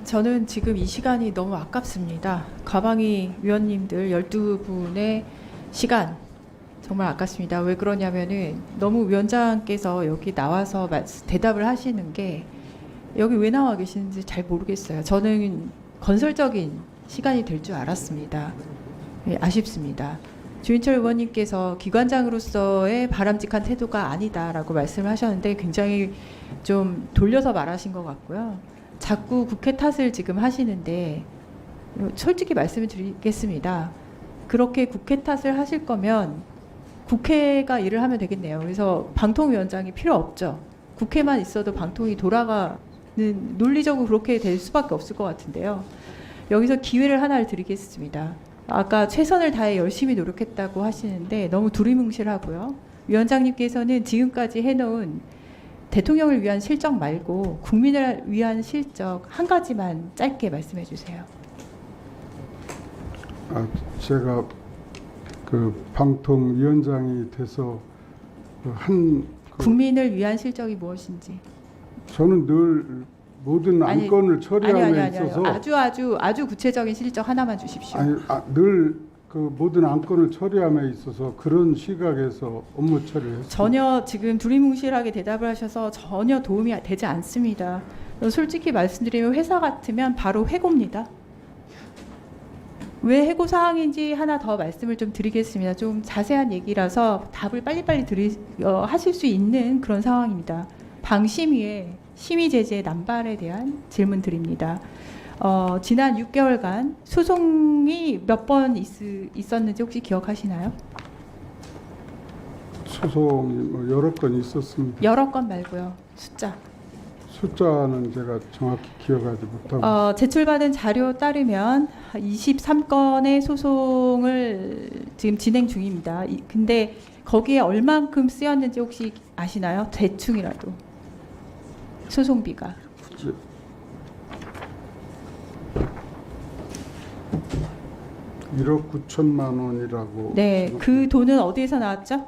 저는 지금 이 시간이 너무 아깝습니다. 가방이 위원님들 12분의 시간 정말 아깝습니다. 왜 그러냐면은 너무 위원장께서 여기 나와서 대답을 하시는 게 여기 왜 나와 계시는지 잘 모르겠어요. 저는 건설적인 시간이 될 줄 알았습니다. 예, 아쉽습니다. 주인철 의원님께서 기관장으로서의 바람직한 태도가 아니다라고 말씀을 하셨는데 굉장히 좀 돌려서 말하신 것 같고요. 자꾸 국회 탓을 지금 하시는데 솔직히 말씀을 드리겠습니다. 그렇게 국회 탓을 하실 거면 국회가 일을 하면 되겠네요. 그래서 방통위원장이 필요 없죠. 국회만 있어도 방통이 돌아가는 논리적으로 그렇게 될 수밖에 없을 것 같은데요. 여기서 기회를 하나를 드리겠습니다. 아까 최선을 다해 열심히 노력했다고 하시는데 너무 두리뭉실하고요. 위원장님께서는 지금까지 해놓은 대통령을 위한 실적 말고 국민을 위한 실적 한 가지만 짧게 말씀해 주세요. 제가 그 방통위원장이 돼서 국민을 위한 실적이 무엇인지. 저는 늘 모든 안건을 처리함에 있어서 아주 구체적인 실적 하나만 주십시오. 늘 그 모든 안건을 처리함에 있어서 그런 시각에서 업무 처리를 했습니다. 전혀 지금 두리뭉실하게 대답을 하셔서 전혀 도움이 되지 않습니다. 솔직히 말씀드리면 회사 같으면 바로 해고입니다. 왜 해고 사항인지 하나 더 말씀을 좀 드리겠습니다. 좀 자세한 얘기라서 답을 빨리빨리 하실 수 있는 그런 상황입니다. 방심위의 심의 제재 남발에 대한 질문 드립니다. 지난 6개월간 소송이 몇 번 있었는지 혹시 기억하시나요? 소송이 뭐 여러 건 있었습니다. 여러 건 말고요. 숫자는 제가 정확히 기억하지 못하고 제출받은 자료 따르면 23건의 소송을 지금 진행 중입니다. 근데 거기에 얼만큼 쓰였는지 혹시 아시나요? 대충이라도 소송비가. 1억 9천만 원이라고. 네, 그 돈은 어디에서 나왔죠?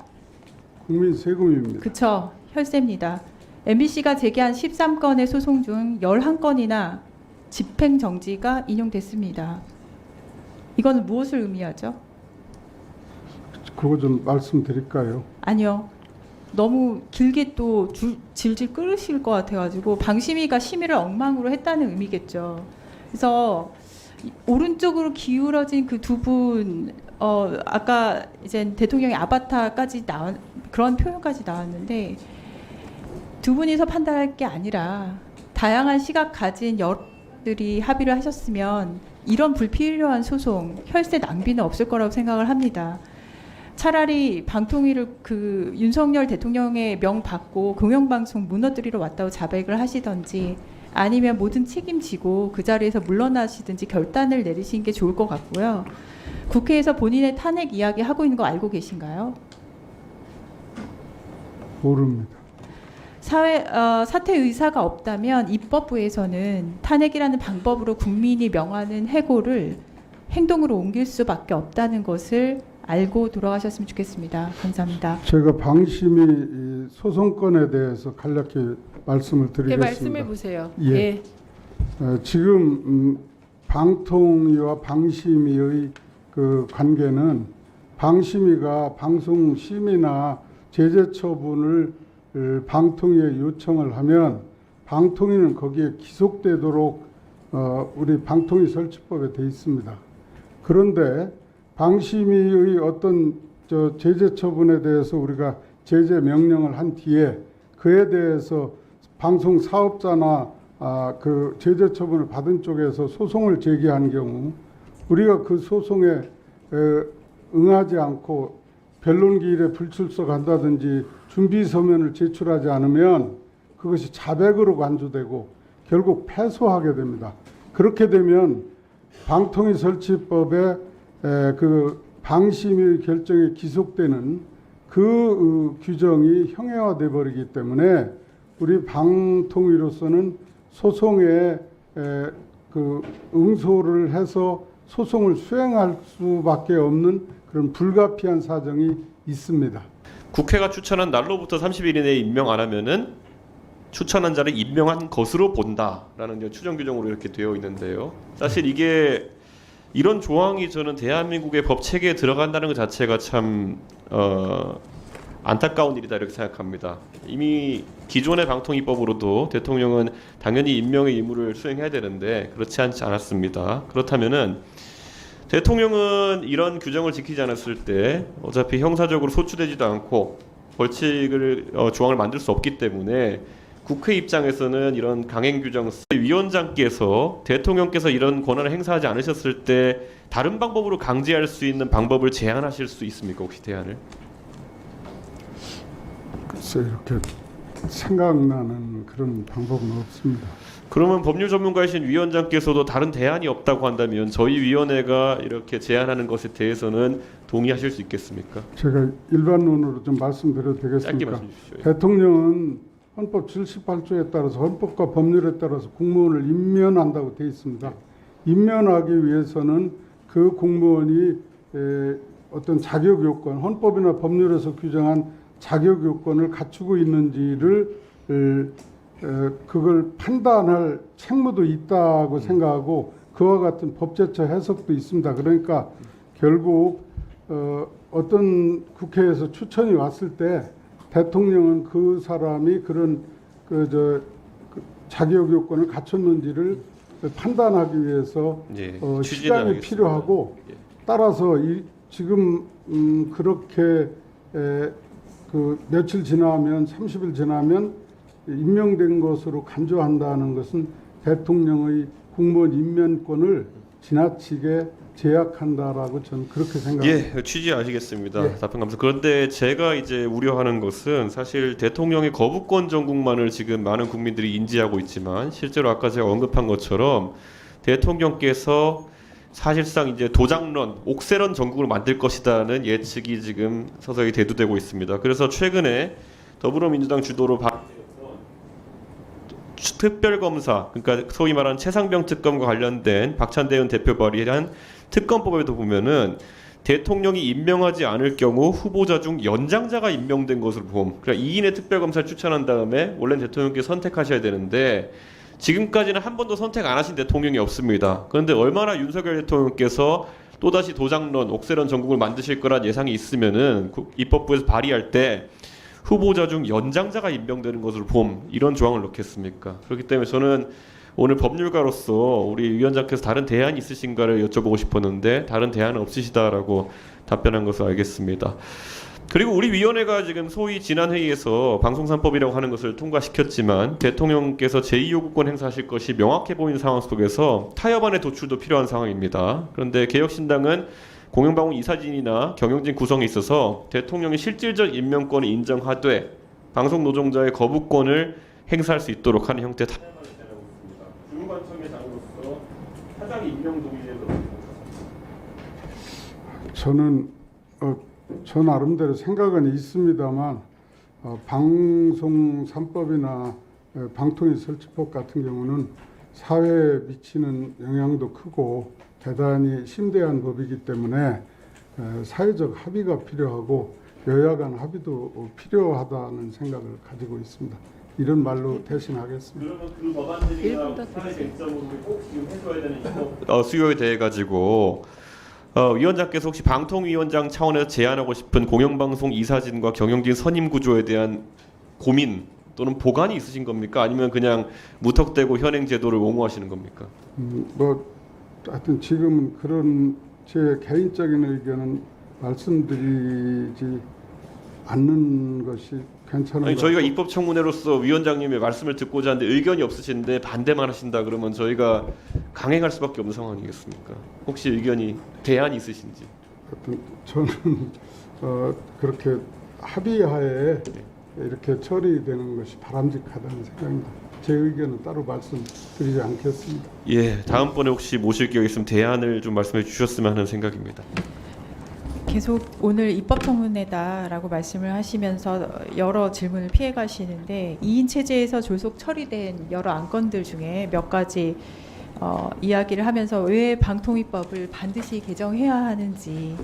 국민 세금입니다. 그쵸, 혈세입니다. MBC가 제기한 13건의 소송 중 11건이나 집행정지가 인용됐습니다. 이건 무엇을 의미하죠? 그거 좀 말씀드릴까요? 아니요. 너무 길게 또 질질 끌으실 것 같아가지고 방심위가 심의를 엉망으로 했다는 의미겠죠. 그래서 오른쪽으로 기울어진 그 두 분, 아까 이제 대통령의 아바타까지 그런 표현까지 나왔는데 두 분이서 판단할 게 아니라 다양한 시각 가진 여러분들이 합의를 하셨으면 이런 불필요한 소송, 혈세 낭비는 없을 거라고 생각을 합니다. 차라리 방통위를 그 윤석열 대통령의 명 받고 공영방송 무너뜨리러 왔다고 자백을 하시던지 아니면 모든 책임지고 그 자리에서 물러나시든지 결단을 내리시는 게 좋을 것 같고요. 국회에서 본인의 탄핵 이야기 하고 있는 거 알고 계신가요? 모릅니다. 사퇴 의사가 없다면 입법부에서는 탄핵이라는 방법으로 국민이 명하는 해고를 행동으로 옮길 수밖에 없다는 것을 알고 돌아가셨으면 좋겠습니다. 감사합니다. 제가 방심위 소송건에 대해서 간략히 말씀을 드리겠습니다. 말씀해 보세요. 예. 지금 방통위와 방심위의 그 관계는 방심위가 방송심의나 제재 처분을 방통위에 요청을 하면 방통위는 거기에 기속되도록 우리 방통위 설치법에 돼 있습니다. 그런데 방심위의 어떤 제재 처분에 대해서 우리가 제재 명령을 한 뒤에 그에 대해서 방송 사업자나 그 제재 처분을 받은 쪽에서 소송을 제기한 경우 우리가 그 소송에 응하지 않고 변론기일에 불출석한다든지 준비 서면을 제출하지 않으면 그것이 자백으로 간주되고 결국 패소하게 됩니다. 그렇게 되면 방통위 설치법에 그 방심위 결정에 기속되는 그 규정이 형해화돼 버리기 때문에 우리 방통위로서는 소송에 그 응소를 해서 소송을 수행할 수밖에 없는 그런 불가피한 사정이 있습니다. 국회가 추천한 날로부터 30일 이내에 임명 안 하면은 추천한 자를 임명한 것으로 본다라는 이제 추정 규정으로 이렇게 되어 있는데요. 사실 이게 이런 조항이 저는 대한민국의 법 체계에 들어간다는 것 자체가 참 안타까운 일이다 이렇게 생각합니다. 이미 기존의 방통위법으로도 대통령은 당연히 임명의 의무를 수행해야 되는데 그렇지 않지 않았습니다. 그렇다면은 대통령은 이런 규정을 지키지 않았을 때 어차피 형사적으로 소추되지도 않고 벌칙을 조항을 만들 수 없기 때문에 국회 입장에서는 이런 강행 규정 위원장께서 대통령께서 이런 권한을 행사하지 않으셨을 때 다른 방법으로 강제할 수 있는 방법을 제안하실 수 있습니까? 혹시 대안을? 글쎄 이렇게 생각나는 그런 방법은 없습니다. 그러면 법률 전문가이신 위원장께서도 다른 대안이 없다고 한다면 저희 위원회가 이렇게 제안하는 것에 대해서는 동의하실 수 있겠습니까? 제가 일반론으로 좀 말씀드려도 짧게 되겠습니까? 말씀해 주십시오. 대통령은 헌법 78조에 따라서 헌법과 법률에 따라서 공무원을 임면한다고 되어 있습니다. 임면하기 위해서는 그 공무원이 어떤 자격 요건, 헌법이나 법률에서 규정한 자격 요건을 갖추고 있는지를 그걸 판단할 책무도 있다고 생각하고 그와 같은 법제처 해석도 있습니다. 그러니까 결국 어떤 국회에서 추천이 왔을 때 대통령은 그 사람이 그런 자격 요건을 갖췄는지를 판단하기 위해서 예, 시간이 취지는 알겠습니다. 필요하고 예. 따라서 지금 그렇게 그 며칠 지나면 30일 지나면 임명된 것으로 간주한다는 것은 대통령의 공무원 임면권을 지나치게 제약한다라고 저는 그렇게 생각합니다. 예, 취지 아시겠습니다. 예. 답변 감사. 그런데 제가 이제 우려하는 것은 사실 대통령의 거부권 전국만을 지금 많은 국민들이 인지하고 있지만 실제로 아까 제가 언급한 것처럼 대통령께서 사실상 이제 도장론, 옥세론 전국을 만들 것이다는 예측이 지금 서서히 대두되고 있습니다. 그래서 최근에 더불어민주당 주도로 특별검사, 그러니까 소위 말하는 최상병 특검과 관련된 박찬대 의원 대표 발의한 특검법에도 보면은 대통령이 임명하지 않을 경우 후보자 중 연장자가 임명된 것으로 봄. 그러니까 2인의 특별검사를 추천한 다음에 원래 대통령께 선택하셔야 되는데 지금까지는 한 번도 선택 안 하신 대통령이 없습니다. 그런데 얼마나 윤석열 대통령께서 또다시 도장론, 옥세론 전국을 만드실 거란 예상이 있으면은 입법부에서 발의할 때 후보자 중 연장자가 임명되는 것으로 봄 이런 조항을 넣겠습니까? 그렇기 때문에 저는 오늘 법률가로서 우리 위원장께서 다른 대안이 있으신가를 여쭤보고 싶었는데 다른 대안은 없으시다라고 답변한 것으로 알겠습니다. 그리고 우리 위원회가 지금 소위 지난 회의에서 방송3법이라고 하는 것을 통과시켰지만 대통령께서 제2요구권 행사하실 것이 명확해 보이는 상황 속에서 타협안의 도출도 필요한 상황입니다. 그런데 개혁신당은 공영방송 이사진이나 경영진 구성에 있어서 대통령의 실질적 임명권을 인정하되 방송 노동자의 거부권을 행사할 수 있도록 하는 형태의 타협안을 제안하고 있습니다. 주무관청장으로서 사장 임명 동의에 저는 저 나름대로 생각은 있습니다만 방송 3법이나 방통위 설치법 같은 경우는 사회에 미치는 영향도 크고 대단히 심대한 법이기 때문에 사회적 합의가 필요하고 여야 간 합의도 필요하다는 생각을 가지고 있습니다. 이런 말로 대신하겠습니다. 그러면 그 법안들이나 사회 쟁점으로 꼭 지금 해줘야 되는 수요에 대해 가지고 위원장께서 혹시 방통위원장 차원에서 제안하고 싶은 공영방송 이사진과 경영진 선임 구조에 대한 고민 또는 보관이 있으신 겁니까? 아니면 그냥 무턱대고 현행 제도를 옹호하시는 겁니까? 하여튼 지금은 그런 제 개인적인 의견은 말씀드리지 않는 것이 괜찮은 아니 것 저희가 같고. 입법청문회로서 위원장님의 말씀을 듣고자 하는데 의견이 없으신데 반대만 하신다 그러면 저희가 강행할 수밖에 없는 상황이겠습니까? 혹시 의견이 대안이 있으신지? 하여튼 저는 그렇게 합의하에 이렇게 처리되는 것이 바람직하다는 생각입니다. 제 의견은 따로 말씀드리지 않겠습니다. 예, 다음번에 혹시 모실 기회 있으면 대안을 좀 말씀해 주셨으면 하는 생각입니다. 계속 오늘 입법청문회다라고 말씀을 하시면서 여러 질문을 피해 가시는데 2인 체제에서 졸속 처리된 여러 안건들 중에 몇 가지 이야기를 하면서 왜 방통위법을 반드시 개정해야 하는지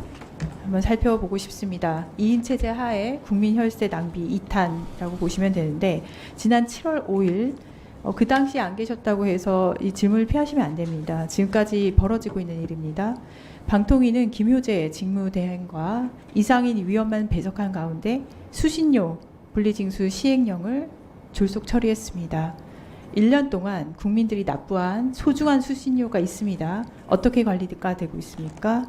한번 살펴보고 싶습니다. 2인 체제 하에 국민 혈세 낭비 2탄이라고 보시면 되는데 지난 7월 5일 그 당시에 안 계셨다고 해서 이 질문을 피하시면 안 됩니다. 지금까지 벌어지고 있는 일입니다. 방통위는 김효재 직무대행과 이상인 위원만 배석한 가운데 수신료 분리징수 시행령을 졸속 처리했습니다. 1년 동안 국민들이 납부한 소중한 수신료가 있습니다. 어떻게 관리가 되고 있습니까?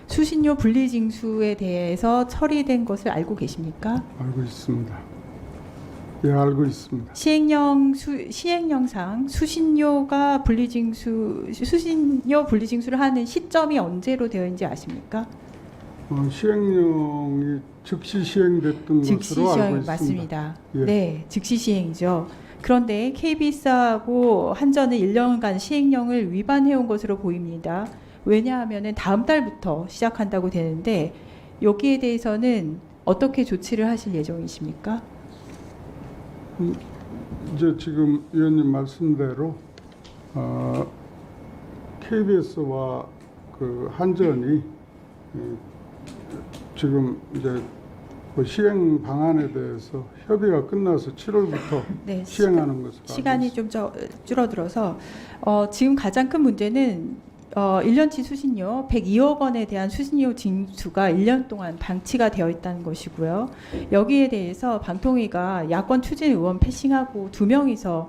수신료 분리징수에 대해서 처리된 것을 알고 계십니까? 알고 있습니다. 예, 알고 있습니다. 시행령상 수신료 분리징수를 하는 시점이 언제로 되어 있는지 아십니까? 시행령이 즉시 시행됐던 즉시 것으로 알고 시행 있습니다. 맞습니다. 예. 네, 즉시 시행이죠. 그런데 KBS하고 한전은 1년간 시행령을 위반해온 것으로 보입니다. 왜냐하면 다음 달부터 시작한다고 되는데 여기에 대해서는 어떻게 조치를 하실 예정이십니까? 이제 지금 위원님 말씀대로 KBS와 그 한전이 지금 이제 그 시행 방안에 대해서 협의가 끝나서 7월부터 네, 시행하는 것으로 시간이 좀 줄어들어서 지금 가장 큰 문제는 1년치 수신료 102억 원에 대한 수신료 징수가 1년 동안 방치가 되어 있다는 것이고요. 여기에 대해서 방통위가 야권 추진 의원 패싱하고 2명이서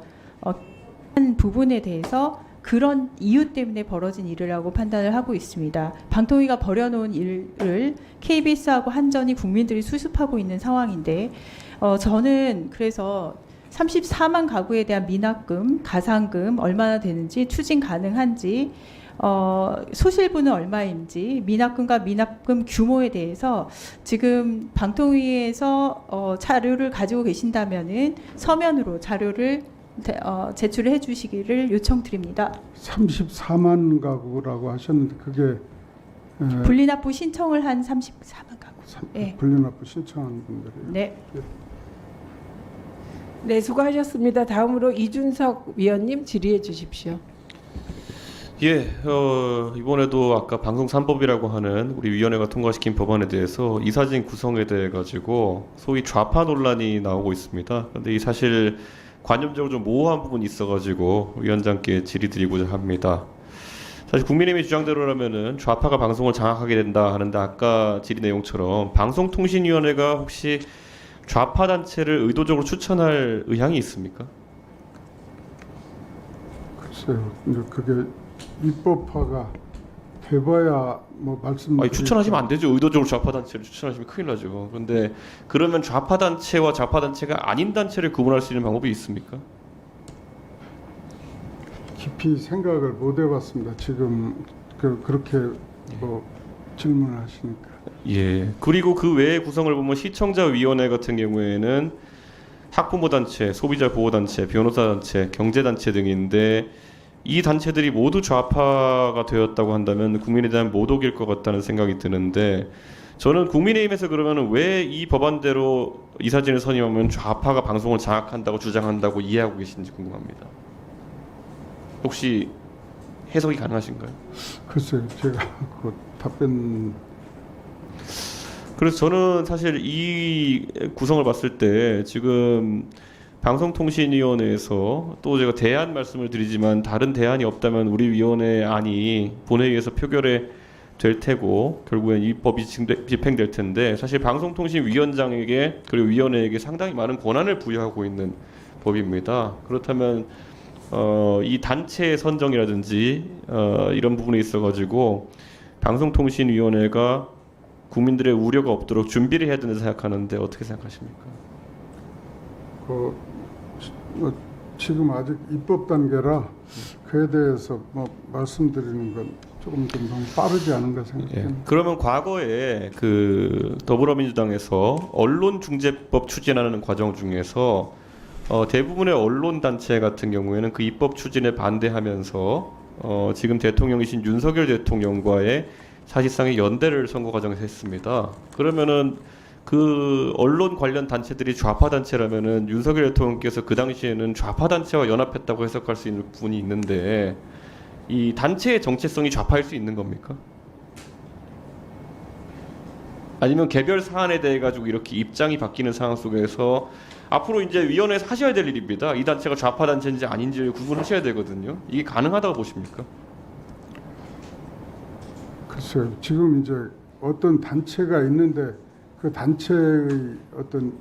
한 부분에 대해서 그런 이유 때문에 벌어진 일이라고 판단을 하고 있습니다. 방통위가 벌여놓은 일을 KBS하고 한전이 국민들이 수습하고 있는 상황인데 저는 그래서 34만 가구에 대한 미납금, 가상금 얼마나 되는지 추진 가능한지 소실분은 얼마인지 미납금과 미납금 규모에 대해서 지금 방통위에서 자료를 가지고 계신다면은 서면으로 자료를 제출해 주시기를 요청드립니다. 34만 가구라고 하셨는데 그게 분리납부 신청을 한 34만 가구. 네. 분리납부 신청한 분들이요. 네. 네, 수고하셨습니다. 다음으로 이준석 위원님 질의해 주십시오. 예, 이번에도 아까 방송 3법이라고 하는 우리 위원회가 통과시킨 법안에 대해서 이사진 구성에 대해 가지고 소위 좌파 논란이 나오고 있습니다. 그런데 이 사실 관념적으로 좀 모호한 부분이 있어가지고 위원장께 질의드리고자 합니다. 사실 국민의힘의 주장대로라면은 좌파가 방송을 장악하게 된다 하는데 아까 질의 내용처럼 방송통신위원회가 혹시 좌파 단체를 의도적으로 추천할 의향이 있습니까? 글쎄요, 이제 그게 입법화가 돼봐야 뭐 말씀. 추천하시면 안 되죠. 의도적으로 좌파 단체를 추천하시면 큰일 나죠. 그런데 그러면 좌파 단체와 좌파 단체가 아닌 단체를 구분할 수 있는 방법이 있습니까? 깊이 생각을 못 해봤습니다. 지금 그렇게 뭐 질문을 하시니까. 예. 그리고 그 외의 구성을 보면 시청자위원회 같은 경우에는 학부모 단체, 소비자 보호 단체, 변호사 단체, 경제 단체 등인데 이 단체들이 모두 좌파가 되었다고 한다면 국민에 대한 모독일 것 같다는 생각이 드는데 저는 국민의힘에서 그러면 왜 이 법안대로 이사진을 선임하면 좌파가 방송을 장악한다고 주장한다고 이해하고 계신지 궁금합니다. 혹시 해석이 가능하신가요? 글쎄요, 제가 그 답변. 그래서 저는 사실 이 구성을 봤을 때 지금 방송통신위원회에서 또 제가 대안 말씀을 드리지만 다른 대안이 없다면 우리 위원회 안이 본회의에서 표결에 될 테고 결국엔 이 법이 집행될 텐데 사실 방송통신위원장에게 그리고 위원회에게 상당히 많은 권한을 부여하고 있는 법입니다. 그렇다면 이 단체 선정이라든지 이런 부분에 있어가지고 방송통신위원회가 국민들의 우려가 없도록 준비를 해야 된다고 생각하는데 어떻게 생각하십니까? 지금 아직 입법 단계라 그에 대해서 뭐 말씀드리는 건 조금 좀 너무 빠르지 않은가 생각합니다. 예. 그러면 과거에 그 더불어민주당에서 언론중재법 추진하는 과정 중에서 대부분의 언론 단체 같은 경우에는 그 입법 추진에 반대하면서 지금 대통령이신 윤석열 대통령과의 사실상의 연대를 선거 과정에서 했습니다. 그러면은 그 언론 관련 단체들이 좌파 단체라면은 윤석열 대통령께서 그 당시에는 좌파 단체와 연합했다고 해석할 수 있는 부분이 있는데 이 단체의 정체성이 좌파일 수 있는 겁니까? 아니면 개별 사안에 대해 가지고 이렇게 입장이 바뀌는 상황 속에서 앞으로 이제 위원회에서 하셔야 될 일입니다. 이 단체가 좌파 단체인지 아닌지를 구분하셔야 되거든요. 이게 가능하다고 보십니까? 글쎄요. 지금 이제 어떤 단체가 있는데 그 단체의 어떤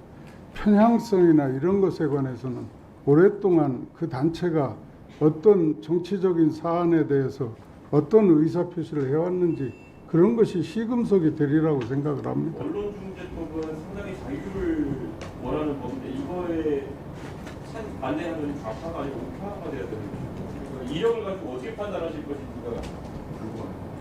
편향성이나 이런 것에 관해서는 오랫동안 그 단체가 어떤 정치적인 사안에 대해서 어떤 의사표시를 해왔는지 그런 것이 시금석이 되리라고 생각을 합니다. 언론중재법은 상당히 자유를 원하는 법인데 이거에 반대하는 좌파가 아니고 우파가 돼야 되는 거죠. 이력을 가지고 어떻게 판단하실 것인지가 궁금합니다.